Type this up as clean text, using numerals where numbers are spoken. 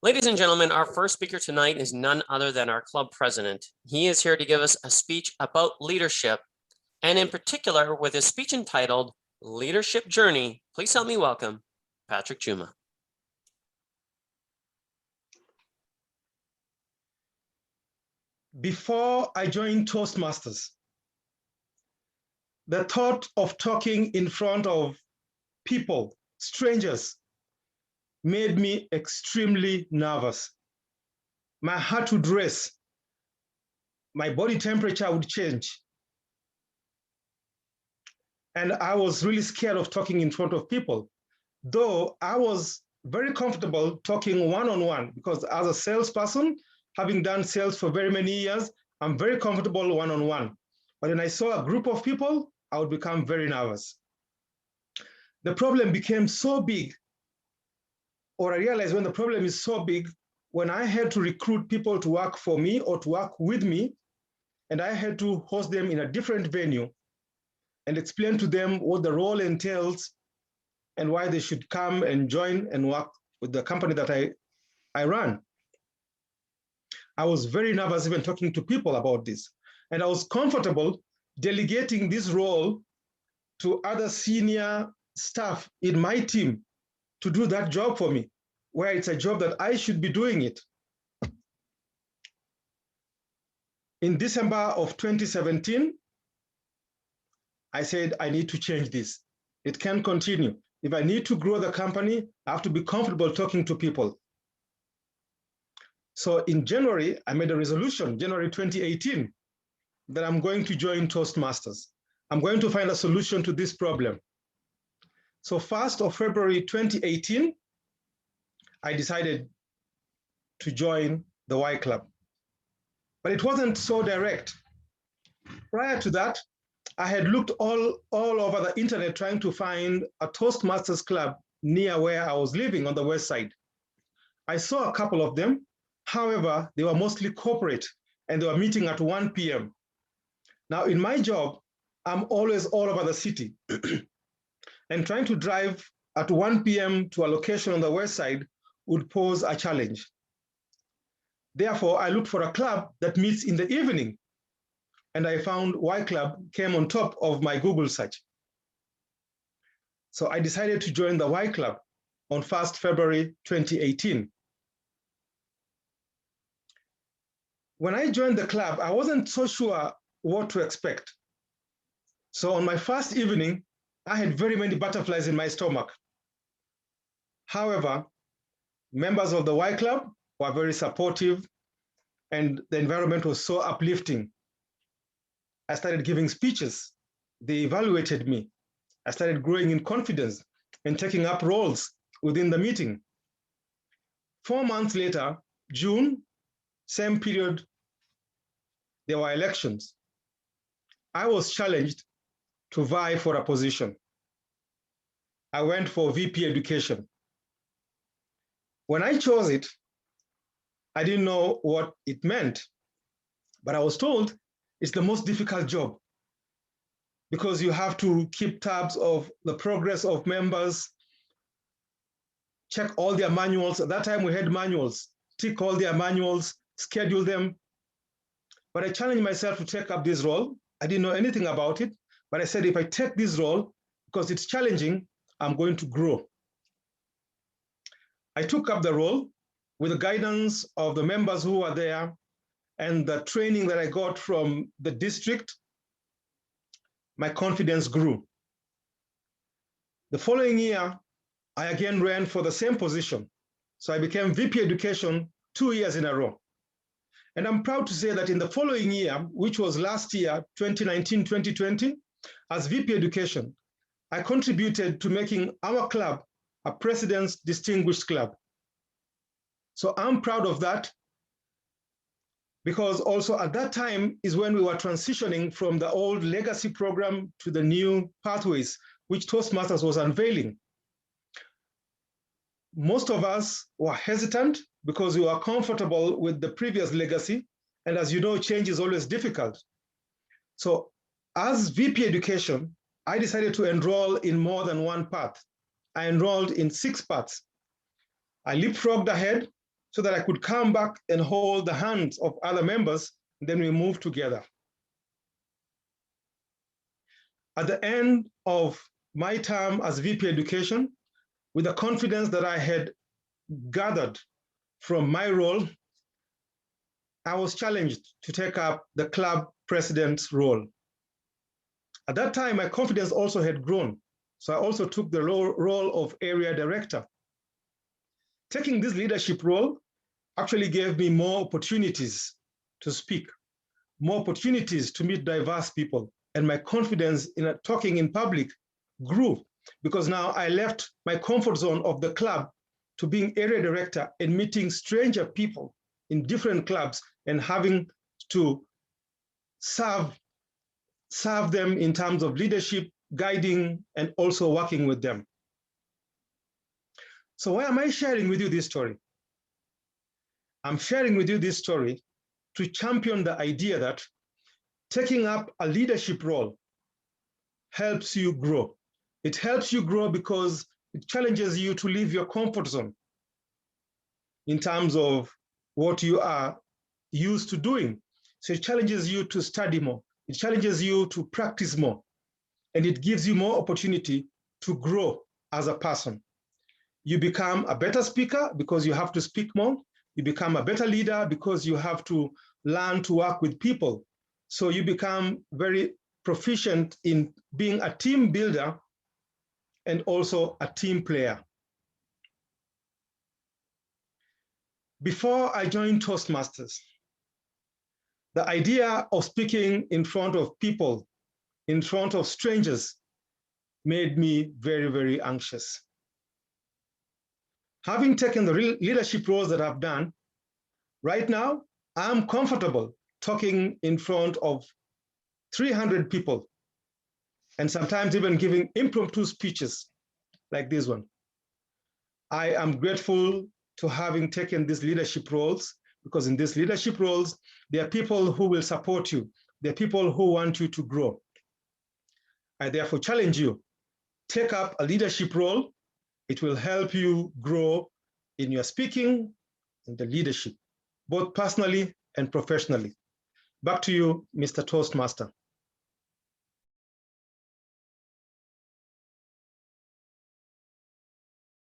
Ladies and gentlemen, our first speaker tonight is none other than our club president. He is here to give us a speech about leadership, and in particular with his speech entitled Leadership Journey. Please help me welcome Patrick Juma. Before I joined Toastmasters, the thought of talking in front of people, strangers, made me extremely nervous. My heart would race. My body temperature would change. And I was really scared of talking in front of people, though I was very comfortable talking one-on-one because as a salesperson, having done sales for very many years, I'm very comfortable one-on-one. But when I saw a group of people, I would become very nervous. The problem became so big, or I realized when the problem is so big, when I had to recruit people to work for me or to work with me, and I had to host them in a different venue and explain to them what the role entails and why they should come and join and work with the company that I run. I was very nervous even talking to people about this. And I was comfortable delegating this role to other senior staff in my team to do that job for me, where it's a job that I should be doing it. In December of 2017, I said, I need to change this. It can't continue. If I need to grow the company, I have to be comfortable talking to people. So in January, I made a resolution, January 2018, that I'm going to join Toastmasters. I'm going to find a solution to this problem. So 1st of February 2018, I decided to join the Y Club. But it wasn't so direct. Prior to that, I had looked all over the internet trying to find a Toastmasters club near where I was living on the west side. I saw a couple of them. However, they were mostly corporate and they were meeting at 1 p.m. Now in my job, I'm always all over the city and trying to drive at 1 p.m. to a location on the west side would pose a challenge. Therefore, I looked for a club that meets in the evening, and I found Y Club came on top of my Google search. So I decided to join the Y Club on 1st February 2018. When I joined the club, I wasn't so sure what to expect. So on my first evening, I had very many butterflies in my stomach. However, members of the Y Club were very supportive and the environment was so uplifting. I started giving speeches. They evaluated me. I started growing in confidence and taking up roles within the meeting. 4 months later, June, same period, there were elections. I was challenged to vie for a position. I went for VP Education. When I chose it, I didn't know what it meant, but I was told it's the most difficult job because you have to keep tabs of the progress of members, check all their manuals. At that time we had manuals, tick all their manuals, schedule them. But I challenged myself to take up this role. I didn't know anything about it, but I said, if I take this role, because it's challenging, I'm going to grow. I took up the role with the guidance of the members who were there and the training that I got from the district. My confidence grew. The following year, I again ran for the same position. So I became VP Education 2 years in a row. And I'm proud to say that in the following year, which was last year, 2019-2020, as VP Education, I contributed to making our club a President's Distinguished Club. So I'm proud of that because also at that time is when we were transitioning from the old legacy program to the new pathways, which Toastmasters was unveiling. Most of us were hesitant because we were comfortable with the previous legacy. And as you know, change is always difficult. So as VP Education, I decided to enroll in more than one path. I enrolled in 6 paths. I leapfrogged ahead so that I could come back and hold the hands of other members, and then we moved together. At the end of my term as VP Education, with the confidence that I had gathered from my role, I was challenged to take up the club president's role. At that time, my confidence also had grown, so I also took the role of area director. Taking this leadership role actually gave me more opportunities to speak, more opportunities to meet diverse people, and my confidence in talking in public grew because now I left my comfort zone of the club to being area director and meeting stranger people in different clubs and having to serve them in terms of leadership, guiding, and also working with them. So why am I sharing with you this story? I'm sharing with you this story to champion the idea that taking up a leadership role helps you grow. It helps you grow because it challenges you to leave your comfort zone in terms of what you are used to doing. So it challenges you to study more. It challenges you to practice more. And it gives you more opportunity to grow as a person. You become a better speaker because you have to speak more. You become a better leader because you have to learn to work with people. So you become very proficient in being a team builder and also a team player. Before I joined Toastmasters, the idea of speaking in front of people, in front of strangers, made me very, very anxious. Having taken the leadership roles that I've done, right now, I'm comfortable talking in front of 300 people and sometimes even giving impromptu speeches like this one. I am grateful to having taken these leadership roles because in these leadership roles, there are people who will support you. There are people who want you to grow. I therefore challenge you, take up a leadership role. It will help you grow in your speaking and the leadership, both personally and professionally. Back to you, Mr. Toastmaster.